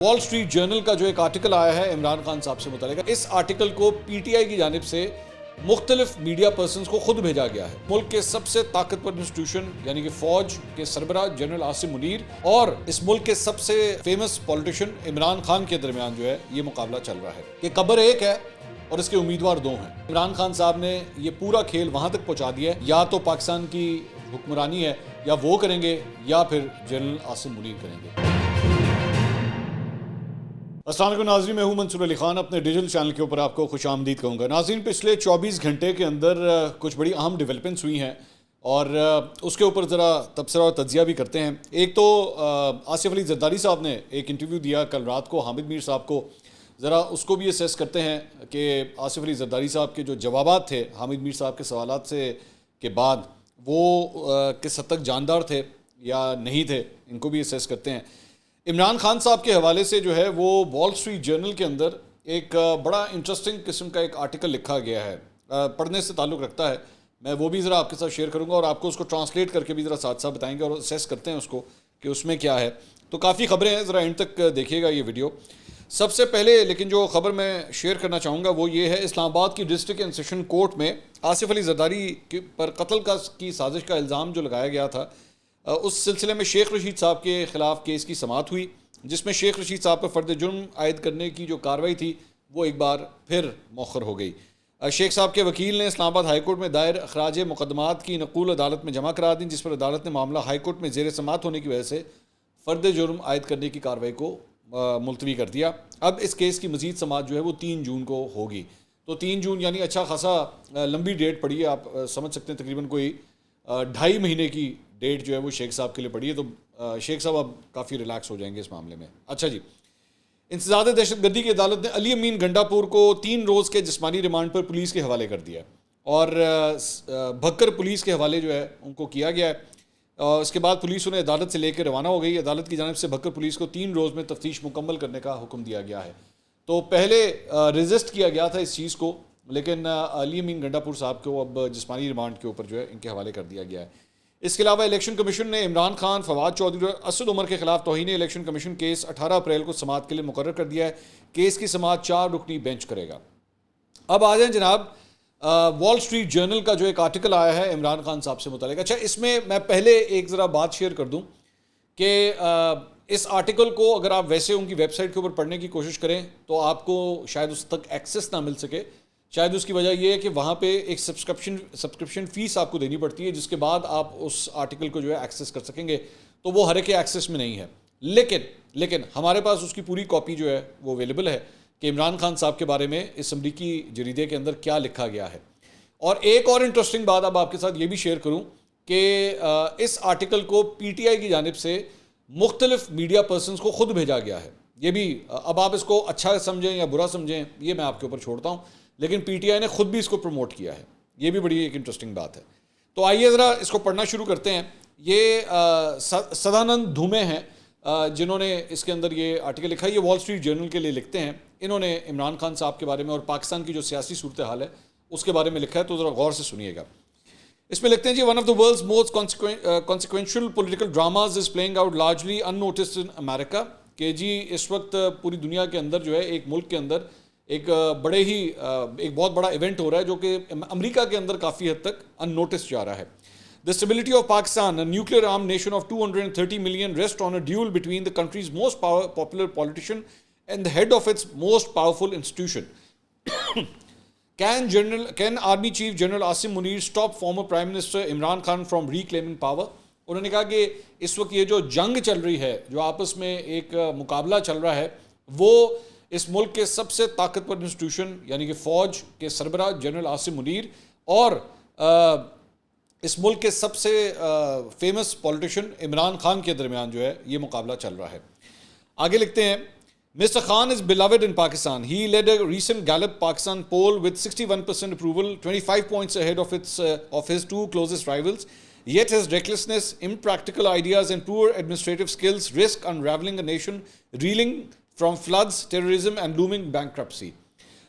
وال street general کا جو ایک آرٹیکل آیا ہے عمران خان صاحب سے متعلق، اس آرٹیکل کو پی ٹی آئی کی جانب سے مختلف میڈیا پرسنز کو خود بھیجا گیا ہے۔ ملک کے سب سے طاقتور انسٹیٹیوشن یعنی کہ فوج کے سربراہ جنرل عاصم منیر اور اس ملک کے سب سے فیمس پولیٹیشین عمران خان کے درمیان جو ہے یہ مقابلہ چل رہا ہے۔ یہ قبر ایک ہے اور اس کے امیدوار دو ہیں۔ عمران خان صاحب نے یہ پورا کھیل وہاں تک پہنچا دیا ہے، یا تو پاکستان کی حکمرانی ہے یا وہ کریں گے یا پھر جنرل عاصم منیر کریں گے۔ السلام علیکم ناظرین، میں ہوں منصور علی خان، اپنے ڈیجیٹل چینل کے اوپر آپ کو خوش آمدید کہوں گا۔ ناظرین، پچھلے 24 گھنٹے کے اندر کچھ بڑی اہم ڈیولپمنٹس ہوئی ہیں اور اس کے اوپر ذرا تبصرہ اور تجزیہ بھی کرتے ہیں۔ ایک تو آصف علی زرداری صاحب نے ایک انٹرویو دیا کل رات کو حامد میر صاحب کو، ذرا اس کو بھی اسیس کرتے ہیں کہ آصف علی زرداری صاحب کے جو جوابات تھے حامد میر صاحب کے سوالات سے کے بعد وہ کس حد تک جاندار تھے یا نہیں تھے، ان کو بھی اسیس کرتے ہیں۔ عمران خان صاحب کے حوالے سے جو ہے وہ وال اسٹریٹ جرنل کے اندر ایک بڑا انٹرسٹنگ قسم کا ایک آرٹیکل لکھا گیا ہے، پڑھنے سے تعلق رکھتا ہے، میں وہ بھی ذرا آپ کے ساتھ شیئر کروں گا اور آپ کو اس کو ٹرانسلیٹ کر کے بھی ذرا ساتھ ساتھ بتائیں گے اور اسیس کرتے ہیں اس کو کہ اس میں کیا ہے۔ تو کافی خبریں ہیں، ذرا اینڈ تک دیکھیے گا یہ ویڈیو۔ سب سے پہلے لیکن جو خبر میں شیئر کرنا چاہوں گا وہ یہ ہے، اسلام آباد کی ڈسٹرکٹ اینڈ سیشن کورٹ میں آصف علی زرداری پر قتل کی سازش کا الزام جو لگایا گیا تھا، اس سلسلے میں شیخ رشید صاحب کے خلاف کیس کی سماعت ہوئی، جس میں شیخ رشید صاحب پر فرد جرم عائد کرنے کی جو کارروائی تھی وہ ایک بار پھر مؤخر ہو گئی۔ شیخ صاحب کے وکیل نے اسلام آباد ہائی کورٹ میں دائر اخراج مقدمات کی نقول عدالت میں جمع کرا دیں، جس پر عدالت نے معاملہ ہائی کورٹ میں زیر سماعت ہونے کی وجہ سے فرد جرم عائد کرنے کی کارروائی کو ملتوی کر دیا۔ اب اس کیس کی مزید سماعت جو ہے وہ 3 جون کو ہوگی۔ تو 3 جون یعنی اچھا خاصا لمبی ڈیٹ پڑی ہے، آپ سمجھ سکتے ہیں تقریباً کوئی 2.5 مہینے کی ڈیٹ جو ہے وہ شیخ صاحب کے لیے پڑی ہے، تو شیخ صاحب اب کافی ریلیکس ہو جائیں گے اس معاملے میں۔ اچھا جی، انسداد دہشت گردی کی عدالت نے علی امین گنڈا پور کو 3 روز کے جسمانی ریمانڈ پر پولیس کے حوالے کر دیا اور بھکر پولیس کے حوالے جو ہے ان کو کیا گیا ہے۔ اس کے بعد پولیس انہیں عدالت سے لے کے روانہ ہو گئی۔ عدالت کی جانب سے بھکر پولیس کو 3 روز میں تفتیش مکمل کرنے کا حکم دیا گیا ہے۔ تو پہلے ریزسٹ کیا گیا تھا اس چیز کو، لیکن علی امین گنڈا پور صاحب کو اب جسمانی ریمانڈ کے اوپر جو ہے ان کے حوالے کر دیا گیا ہے۔ اس کے علاوہ الیکشن کمیشن نے عمران خان، فواد چودھری اور اسد عمر کے خلاف توہین الیکشن کمیشن کیس 18 اپریل کو سماعت کے لیے مقرر کر دیا ہے۔ کیس کی سماعت 4 رکنی بینچ کرے گا۔ اب آ جائیں جناب وال اسٹریٹ جرنل کا جو ایک آرٹیکل آیا ہے عمران خان صاحب سے متعلق۔ اچھا، اس میں میں پہلے ایک ذرا بات شیئر کر دوں کہ اس آرٹیکل کو اگر آپ ویسے ان کی ویب سائٹ کے اوپر پڑھنے کی کوشش کریں تو آپ کو شاید اس تک ایکسیس نہ مل سکے۔ شاید اس کی وجہ یہ ہے کہ وہاں پہ ایک سبسکرپشن فیس آپ کو دینی پڑتی ہے، جس کے بعد آپ اس آرٹیکل کو جو ہے ایکسیس کر سکیں گے، تو وہ ہر ایک ایکسیس میں نہیں ہے۔ لیکن ہمارے پاس اس کی پوری کاپی جو ہے وہ اویلیبل ہے کہ عمران خان صاحب کے بارے میں اس امریکی جریدے کے اندر کیا لکھا گیا ہے۔ اور ایک اور انٹرسٹنگ بات اب آپ کے ساتھ یہ بھی شیئر کروں کہ اس آرٹیکل کو پی ٹی آئی کی جانب سے مختلف میڈیا پرسنز کو خود بھیجا گیا ہے۔ یہ بھی اب آپ اس کو اچھا سمجھیں یا برا سمجھیں یہ میں آپ کے اوپر چھوڑتا ہوں، لیکن پی ٹی آئی نے خود بھی اس کو پروموٹ کیا ہے، یہ بھی بڑی ایک انٹرسٹنگ بات ہے۔ تو آئیے ذرا اس کو پڑھنا شروع کرتے ہیں۔ یہ سدانند دھومے ہیں جنہوں نے اس کے اندر یہ آرٹیکل لکھا ہے، یہ وال اسٹریٹ جرنل کے لیے لکھتے ہیں۔ انہوں نے عمران خان صاحب کے بارے میں اور پاکستان کی جو سیاسی صورتحال ہے اس کے بارے میں لکھا ہے، تو ذرا غور سے سنیے گا۔ اس میں لکھتے ہیں جی، one of the world's most consequential political dramas is playing out largely unnoticed in America, کہ جی اس وقت پوری دنیا کے اندر جو ہے ایک ملک کے اندر ایک بہت بڑا ایونٹ ہو رہا ہے جو کہ امریکہ کے اندر کافی حد تک ان نوٹس جا رہا ہے۔ The stability of Pakistan, a nuclear armed nation of 230 million, rests on a duel between the country's most popular politician and the head of its most powerful institution. Can Army Chief General Asim Munir stop former Prime Minister Imran Khan from reclaiming power? انہوں نے کہا کہ اس وقت یہ جو جنگ چل رہی ہے، جو آپس میں ایک مقابلہ چل رہا ہے، وہ اس ملک کے سب سے طاقتور انسٹیٹیوشن یعنی کہ فوج کے سربراہ جنرل عاصم منیر اور اس ملک کے سب سے فیمس پولیٹیشین عمران خان کے درمیان جو ہے یہ مقابلہ چل رہا ہے۔ آگے لکھتے ہیں، Mr. Khan is beloved in Pakistan. He led a recent Gallup Pakistan poll with 61% approval, 25 points ahead of his 2 closest rivals. Yet his recklessness, impractical ideas and poor administrative skills risk unraveling a nation reeling from floods, terrorism and looming bankruptcy.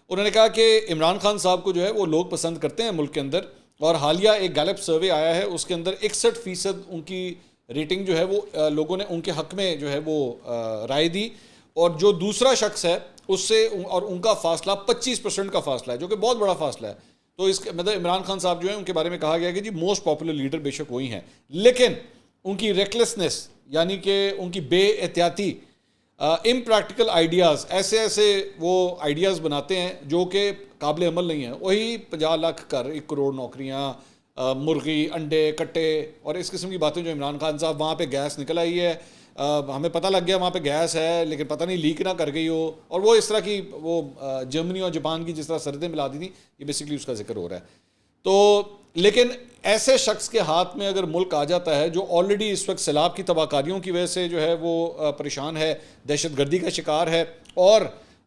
انہوں نے کہا کہ عمران خان صاحب کو جو ہے وہ لوگ پسند کرتے ہیں ملک کے اندر، اور حالیہ ایک گیلپ سروے آیا ہے اس کے اندر 61% ان کی ریٹنگ جو ہے وہ لوگوں نے ان کے حق میں جو ہے وہ رائے دی، اور جو دوسرا شخص ہے اس سے اور ان کا فاصلہ 25% کا فاصلہ ہے، جو کہ بہت بڑا فاصلہ ہے. تو اس مطلب عمران خان صاحب جو ہیں ان کے بارے میں کہا گیا کہ جی موسٹ پاپولر لیڈر بے شک وہی ہیں، لیکن ان کی ریکلیسنس یعنی کہ ان کی بے احتیاطی، امپریکٹیکل آئیڈیاز، ایسے وہ آئیڈیاز بناتے ہیں جو کہ قابل عمل نہیں ہیں. وہی 50 لاکھ کر 1 کروڑ نوکریاں، مرغی، انڈے، کٹے اور اس قسم کی باتیں جو عمران خان صاحب، وہاں پہ گیس نکل آئی ہے، ہمیں پتہ لگ گیا وہاں پہ گیس ہے لیکن پتہ نہیں لیک نہ کر گئی ہو، اور وہ اس طرح کی وہ جرمنی اور جاپان کی جس طرح سرحدیں ملا دی تھیں، یہ بیسکلی اس کا ذکر ہو رہا ہے. تو لیکن ایسے شخص کے ہاتھ میں اگر ملک آ جاتا ہے جو آلریڈی اس وقت سیلاب کی تباہ کاریوں کی وجہ سے جو ہے وہ پریشان ہے، دہشت گردی کا شکار ہے، اور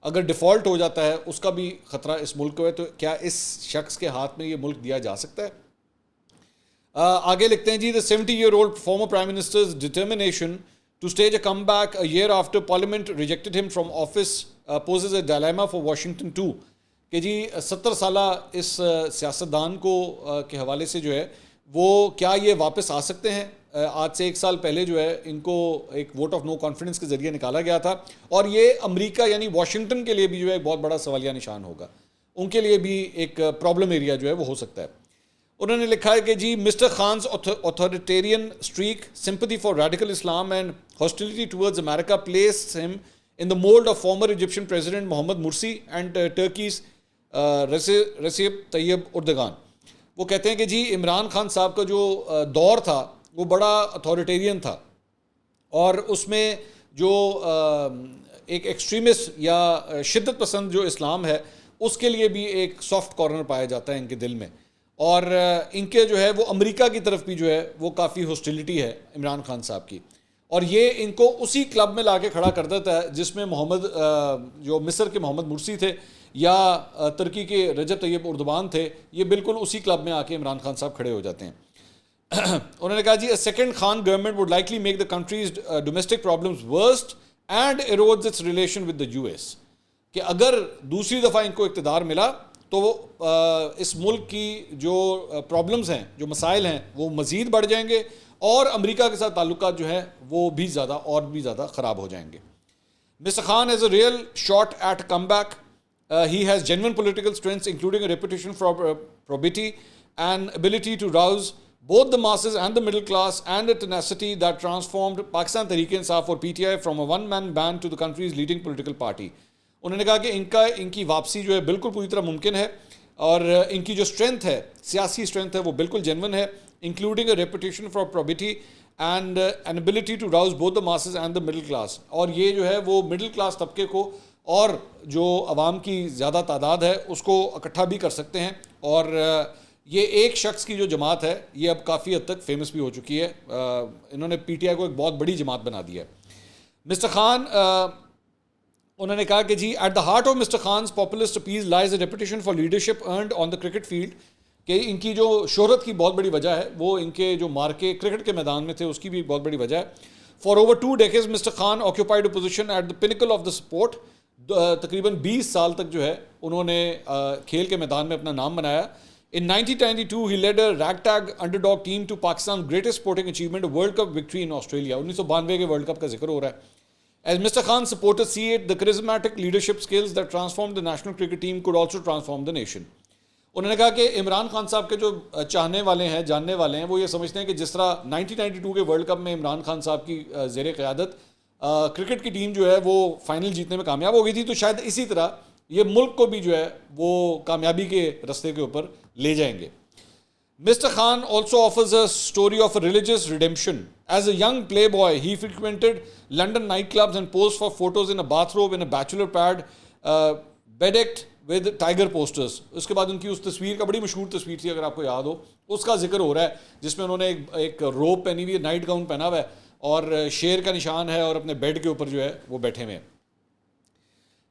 اگر ڈیفالٹ ہو جاتا ہے اس کا بھی خطرہ اس ملک کو ہے، تو کیا اس شخص کے ہاتھ میں یہ ملک دیا جا سکتا ہے؟ آگے لکھتے ہیں جی the 70-year-old former prime minister's determination to stage a comeback a year after parliament rejected him from office poses a dilemma for Washington too. کہ جی 70 سالہ اس سیاستدان کو کے حوالے سے جو ہے وہ کیا یہ واپس آ سکتے ہیں؟ آج سے 1 سال پہلے جو ہے ان کو ایک ووٹ آف نو کانفیڈنس کے ذریعے نکالا گیا تھا، اور یہ امریکہ یعنی واشنگٹن کے لیے بھی جو ہے ایک بہت بڑا سوالیہ نشان ہوگا، ان کے لیے بھی ایک پرابلم ایریا جو ہے وہ ہو سکتا ہے. انہوں نے لکھا ہے کہ جی mister خانز authoritarian streak, sympathy for radical Islam and hostility towards America place him in the mold of former Egyptian President Mohamed Morsi and Turkey's Recep Tayyip Erdogan. وہ کہتے ہیں کہ جی عمران خان صاحب کا جو دور تھا وہ بڑا اتھارٹیرین تھا، اور اس میں جو ایک ایکسٹریمسٹ یا شدت پسند جو اسلام ہے اس کے لیے بھی ایک سافٹ کارنر پایا جاتا ہے ان کے دل میں، اور ان کے جو ہے وہ امریکہ کی طرف بھی جو ہے وہ کافی ہاسٹیلٹی ہے عمران خان صاحب کی، اور یہ ان کو اسی کلب میں لا کے کھڑا کر دیتا ہے جس میں جو مصر کے محمد مرسی تھے یا ترکی کے رجب طیب اردوان تھے، یہ بالکل اسی کلب میں آ کے عمران خان صاحب کھڑے ہو جاتے ہیں. انہوں نے کہا جی second Khan government would likely make the country's domestic problems worse and erodes its relation with the U S. کہ اگر دوسری دفعہ ان کو اقتدار ملا تو وہ اس ملک کی جو پرابلمز ہیں، جو مسائل ہیں، وہ مزید بڑھ جائیں گے، اور امریکہ کے ساتھ تعلقات جو ہیں وہ بھی زیادہ خراب ہو جائیں گے. Mister Khan has a real shot at comeback. He has genuine political strengths, including a reputation for probity and ability to rouse both the masses and the middle class, and a tenacity that transformed Pakistan Tehreek-e-Insaf or PTI from a one-man band to the country's leading political party. انہوں نے کہا کہ ان کی واپسی جو ہے بالکل پوری طرح ممکن ہے، اور ان کی جو اسٹرینتھ ہے، سیاسی اسٹرینتھ ہے، وہ بالکل جینون ہے، including a reputation for probity and an ability to rouse both the masses and the middle class. اور یہ جو ہے وہ مڈل کلاس طبقے کو اور جو عوام کی زیادہ تعداد ہے اس کو اکٹھا بھی کر سکتے ہیں، اور یہ ایک شخص کی جو جماعت ہے یہ اب کافی حد تک فیمس بھی ہو چکی ہے. انہوں نے پی ٹی آئی کو ایک بہت بڑی جماعت بنا دیا ہے. مسٹر خان انہوں نے کہا کہ جی at the heart of Mr Khan's populist appeal lies a reputation for leadership earned on the cricket field. کہ ان کی جو شہرت کی بہت بڑی وجہ ہے وہ ان کے جو مارکے کرکٹ کے میدان میں تھے اس کی بھی بہت بڑی وجہ ہے. For over 2 decades Mister Khan occupied a position at the pinnacle of the sport. تقریباً 20 سال تک جو ہے انہوں نے کھیل کے میدان میں اپنا نام بنایا. In 1992 he led a ragtag underdog team to Pakistan's greatest sporting achievement, a World Cup victory in Australia. 1992 کے ورلڈ کپ کا ذکر ہو رہا ہے. As Mr. Khan's supporters see it, the charismatic leadership skills that transformed the national cricket team could also transform the nation. انہوں نے کہا کہ عمران خان صاحب کے جو چاہنے والے ہیں، جاننے والے ہیں، وہ یہ سمجھتے ہیں کہ جس طرح 1992 کے ورلڈ کپ میں عمران خان صاحب کی زیر قیادت کرکٹ کی ٹیم جو ہے وہ فائنل جیتنے میں کامیاب ہو گئی تھی، تو شاید اسی طرح یہ ملک کو بھی جو ہے وہ کامیابی کے رستے کے اوپر لے جائیں گے. Mr. Khan also offers a story of a religious redemption. As a young playboy, he frequented London nightclubs and posed for photos in a bathrobe in a bachelor pad, bedecked with tiger posters. اس کے بعد ان کی اس تصویر کا، بڑی مشہور تصویر تھی اگر آپ کو یاد ہو، اس کا ذکر ہو رہا ہے جس میں انہوں نے ایک روب پہنی ہوئی ہے، نائٹ گاؤن پہنا ہوا ہے، اور شیر کا نشان ہے، اور اپنے بیڈ کے اوپر جو ہے وہ بیٹھے ہوئے ہیں.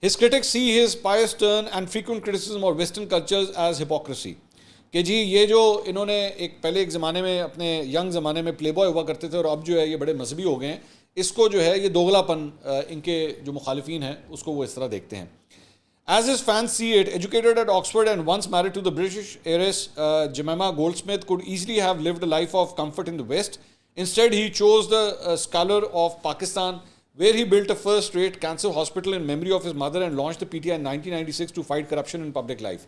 His critics see his pious turn and frequent criticism of Western cultures as hypocrisy. کہ جی یہ جو انہوں نے پہلے ایک زمانے میں اپنے ینگ زمانے میں پلے بوائے ہوا کرتے تھے، اور اب جو ہے یہ بڑے مذہبی ہو گئے ہیں، اس کو جو ہے یہ دوغلا پن ان کے جو مخالفین ہیں اس کو وہ اس طرح دیکھتے ہیں. As his fans see it, educated at Oxford and once married to the British heiress Jemima Goldsmith, could easily have lived a life of comfort in the West. Instead, he chose the scholar of Pakistan where he built a first-rate cancer hospital in memory of his mother and launched the PTI in 1996 to fight corruption in public life.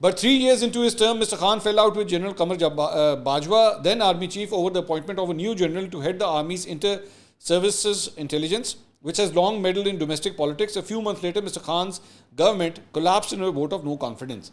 But 3 years into his term, Mr. Khan fell out with General Qamar Bajwa, then Army Chief, over the appointment of a new general to head the Army's Inter-Services Intelligence, which has long meddled in domestic politics. A few months later, Mr. Khan's government collapsed in a vote of no confidence.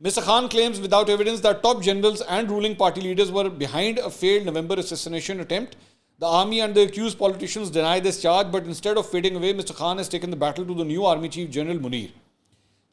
Mr. Khan claims without evidence that top generals and ruling party leaders were behind a failed November assassination attempt. The army and the accused politicians deny this charge, but instead of fading away, Mr. Khan has taken the battle to the new army chief General Munir.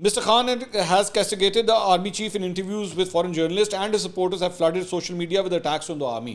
Mr. Khan has castigated the army chief in interviews with foreign journalists, and his supporters have flooded social media with attacks on the army.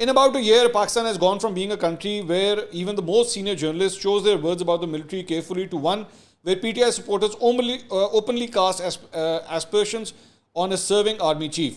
In about a year, Pakistan has gone from being a country where even the most senior journalists chose their words about the military carefully to one where PTI supporters openly cast aspersions on a serving army chief.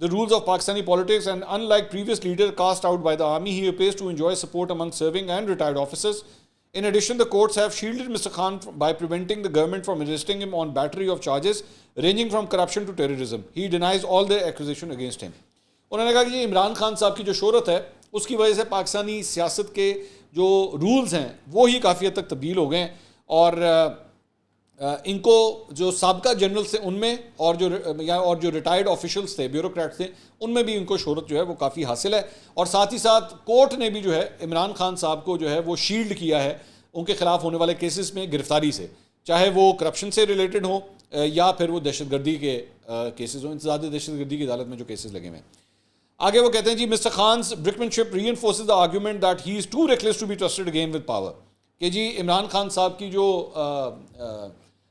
the rules of Pakistani politics, and unlike previous leaders cast out by the army, he appears to enjoy support among serving and retired officers. In addition, the courts have shielded Mr. Khan by preventing the government from arresting him on battery of charges ranging from corruption to terrorism. He denies all the accusation against him. انہوں نے کہا کہ یہ عمران خان صاحب کی جو شہرت ہے اس کی وجہ سے پاکستانی سیاست کے جو رولز ہیں وہ ہی کافی حد تک تبدیل ہو گئے ہیں، اور ان کو جو سابقہ جنرلز تھے ان میں اور جو ریٹائرڈ آفیشلز تھے، بیوروکریٹس تھے، ان میں بھی ان کو شہرت جو ہے وہ کافی حاصل ہے، اور ساتھ ہی ساتھ کورٹ نے بھی جو ہے عمران خان صاحب کو جو ہے وہ شیلڈ کیا ہے ان کے خلاف ہونے والے کیسز میں گرفتاری سے، چاہے وہ کرپشن سے ریلیٹڈ ہوں یا پھر وہ دہشت گردی کے کیسز ہوں، انسداد دہشت گردی کی عدالت میں جو کیسز لگے ہوئے ہیں۔ آگے وہ کہتے ہیں جی mister خان's brinkmanship reinforces the argument that he is too reckless to be trusted again with power، کہ جی عمران خان صاحب کی جو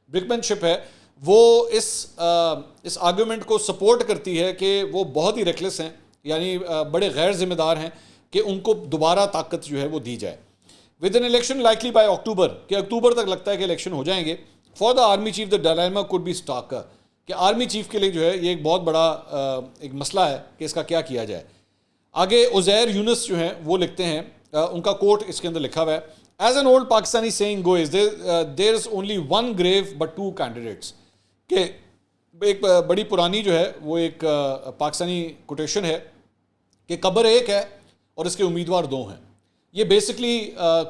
برکمنشپ ہے وہ اس آرگومنٹ کو سپورٹ کرتی ہے کہ وہ بہت ہی ریکلیس ہیں، یعنی بڑے غیر ذمہ دار ہیں کہ ان کو دوبارہ طاقت جو ہے وہ دی جائے۔ With an election likely by October, کہ اکتوبر تک لگتا ہے کہ الیکشن ہو جائیں گے۔ For the army chief the dilemma could be starker, کہ آرمی چیف کے لیے جو ہے یہ ایک بہت بڑا ایک مسئلہ ہے کہ اس کا کیا کیا جائے۔ آگے عزیر یونس جو ہیں وہ لکھتے ہیں، ان کا کوٹ اس کے اندر لکھا ہوا ہے، as an old Pakistani saying goes there is only one grave but two candidates, کہ ایک بڑی پرانی جو ہے وہ ایک پاکستانی کوٹیشن ہے کہ قبر ایک ہے اور اس کے امیدوار دو ہیں۔ یہ بیسکلی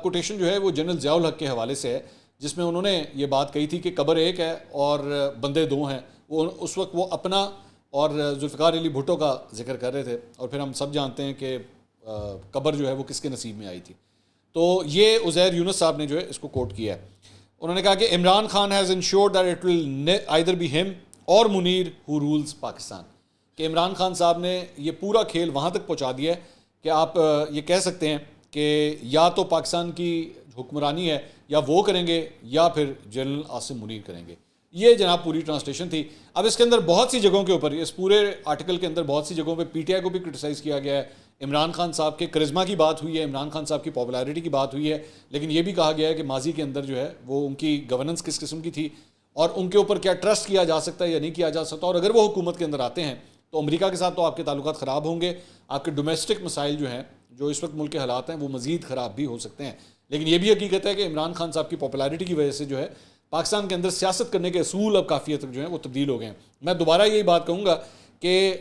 کوٹیشن جو ہے وہ جنرل ضیاء الحق کے حوالے سے ہے، جس میں انہوں نے یہ بات کہی تھی کہ قبر ایک ہے اور بندے دو ہیں۔ وہ اس وقت وہ اپنا اور ذوالفقار علی بھٹو کا ذکر کر رہے تھے، اور پھر ہم سب جانتے ہیں کہ قبر جو ہے وہ کس کے نصیب میں آئی تھی۔ تو یہ عزیر یونس صاحب نے جو ہے اس کو کوٹ کیا ہے، انہوں نے کہا کہ Imran Khan has ensured that it will either be him or Munir who rules Pakistan, کہ عمران خان صاحب نے یہ پورا کھیل وہاں تک پہنچا دیا ہے کہ آپ یہ کہہ سکتے ہیں کہ یا تو پاکستان کی حکمرانی ہے یا وہ کریں گے یا پھر جنرل عاصم منیر کریں گے۔ یہ جناب پوری ٹرانسلیشن تھی۔ اب اس کے اندر بہت سی جگہوں کے اوپر، اس پورے آرٹیکل کے اندر بہت سی جگہوں پہ پی ٹی آئی کو بھی کرٹیسائز کیا گیا ہے، عمران خان صاحب کے کرزما کی بات ہوئی ہے، عمران خان صاحب کی پاپولیرٹی کی بات ہوئی ہے، لیکن یہ بھی کہا گیا ہے کہ ماضی کے اندر جو ہے وہ ان کی گورننس کس قسم کی تھی اور ان کے اوپر کیا ٹرسٹ کیا جا سکتا ہے یا نہیں کیا جا سکتا، اور اگر وہ حکومت کے اندر آتے ہیں تو امریکہ کے ساتھ تو آپ کے تعلقات خراب ہوں گے، آپ کے ڈومیسٹک مسائل جو ہیں جو اس وقت ملک کے حالات ہیں وہ مزید خراب بھی ہو سکتے ہیں۔ لیکن یہ بھی حقیقت ہے کہ عمران خان صاحب کی پاپولیرٹی کی وجہ سے جو ہے پاکستان کے اندر سیاست کرنے کے اصول اب کافی حد تک جو ہیں وہ تبدیل ہو گئے ہیں۔ میں دوبارہ یہی بات کہوں گا کہ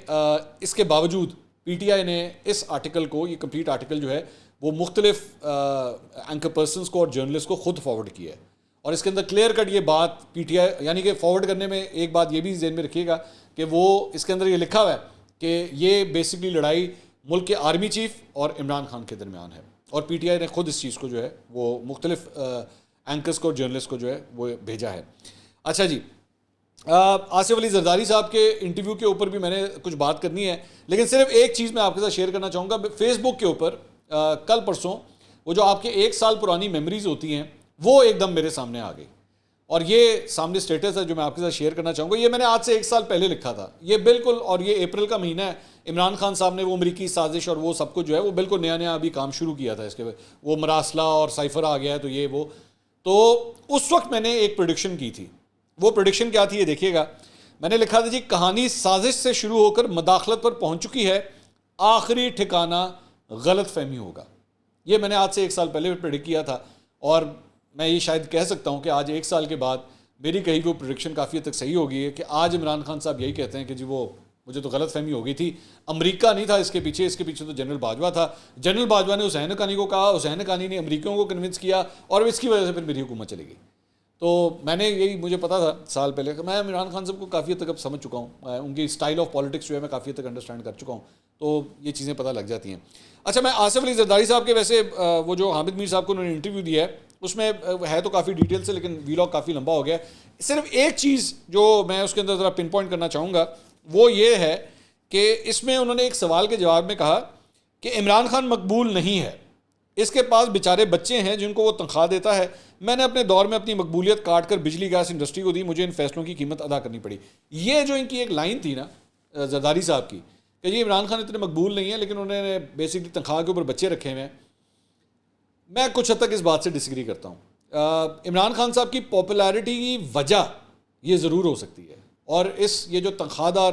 اس کے باوجود پی ٹی آئی نے اس آرٹیکل کو، یہ کمپلیٹ آرٹیکل جو ہے وہ مختلف اینکر پرسنس کو اور جرنلسٹ کو خود فارورڈ کیا ہے، اور اس کے اندر کلیئر کٹ یہ بات پی ٹی آئی، یعنی کہ فارورڈ کرنے میں ایک بات یہ بھی ذہن میں رکھیے گا کہ وہ اس کے اندر یہ لکھا ہوا ہے کہ یہ بیسکلی لڑائی ملک کے آرمی چیف اور عمران خان کے درمیان ہے، اور پی ٹی آئی نے خود اس چیز کو جو ہے وہ مختلف اینکرز کو اور جرنلسٹ کو جو ہے وہ بھیجا ہے۔ اچھا جی، آصف علی زرداری صاحب کے انٹرویو کے اوپر بھی میں نے کچھ بات کرنی ہے، لیکن صرف ایک چیز میں آپ کے ساتھ شیئر کرنا چاہوں گا۔ فیس بک کے اوپر کل پرسوں وہ جو آپ کے 1 سال پرانی میموریز ہوتی ہیں وہ ایک دم میرے سامنے آ گئی، اور یہ سامنے سٹیٹس ہے جو میں آپ کے ساتھ شیئر کرنا چاہوں گا۔ یہ میں نے آج سے 1 سال پہلے لکھا تھا، یہ بالکل، اور یہ اپریل کا مہینہ ہے، عمران خان صاحب نے وہ امریکی سازش اور وہ سب کچھ جو ہے وہ بالکل نیا نیا ابھی کام شروع کیا تھا، اس کے وہ مراسلہ اور سائفر آ گیا ہے، تو یہ وہ، تو اس وقت میں نے ایک پریڈکشن کی تھی۔ وہ پریڈکشن کیا تھی یہ دیکھیے گا، میں نے لکھا تھا جی کہانی سازش سے شروع ہو کر مداخلت پر پہنچ چکی ہے، آخری ٹھکانہ غلط فہمی ہوگا۔ یہ میں نے آج سے 1 سال پہلے پریڈکٹ کیا تھا، اور میں یہ شاید کہہ سکتا ہوں کہ آج 1 سال کے بعد میری کہی وہ پریڈکشن کافی حد تک صحیح ہو گئی ہے کہ آج عمران خان صاحب یہی کہتے ہیں کہ جی وہ مجھے تو غلط فہمی ہو گئی تھی، امریکہ نہیں تھا اس کے پیچھے تو جنرل باجوہ تھا، جنرل باجوہ نے حسین حقانی کو کہا، حسین حقانی نے امریکیوں کو کنونس کیا، اور اس کی وجہ سے پھر میری حکومت چلے گئی۔ تو میں نے یہی، مجھے پتا تھا سال پہلے کہ میں عمران خان صاحب کو کافی حد تک اب سمجھ چکا ہوں، ان کی اسٹائل آف پالیٹکس جو ہے میں کافی حد تک انڈرسٹینڈ کر چکا ہوں، تو یہ چیزیں پتہ لگ جاتی ہیں۔ اچھا، میں آصف علی زرداری صاحب کے ویسے وہ جو حامد میر صاحب کو انہوں نے انٹرویو دیا ہے اس میں ہے تو کافی ڈیٹیل سے، لیکن ویلاگ کافی لمبا ہو گیا ہے۔ صرف ایک چیز جو میں اس کے اندر ذرا پن پوائنٹ کرنا چاہوں گا وہ یہ ہے کہ اس میں انہوں نے ایک سوال کے جواب میں کہا کہ عمران خان مقبول نہیں ہے، اس کے پاس بیچارے بچے ہیں جن کو وہ تنخواہ دیتا ہے، میں نے اپنے دور میں اپنی مقبولیت کاٹ کر بجلی گیس انڈسٹری کو دی، مجھے ان فیصلوں کی قیمت ادا کرنی پڑی۔ یہ جو ان کی ایک لائن تھی نا زرداری صاحب کی کہ یہ عمران خان اتنے مقبول نہیں ہیں لیکن انہوں نے بیسکلی تنخواہ کے اوپر بچے رکھے ہوئے ہیں، میں کچھ حد تک اس بات سے ڈس ایگری کرتا ہوں۔ عمران خان صاحب کی پاپولیرٹی کی وجہ یہ ضرور ہو سکتی ہے، اور یہ جو تنخواہ دار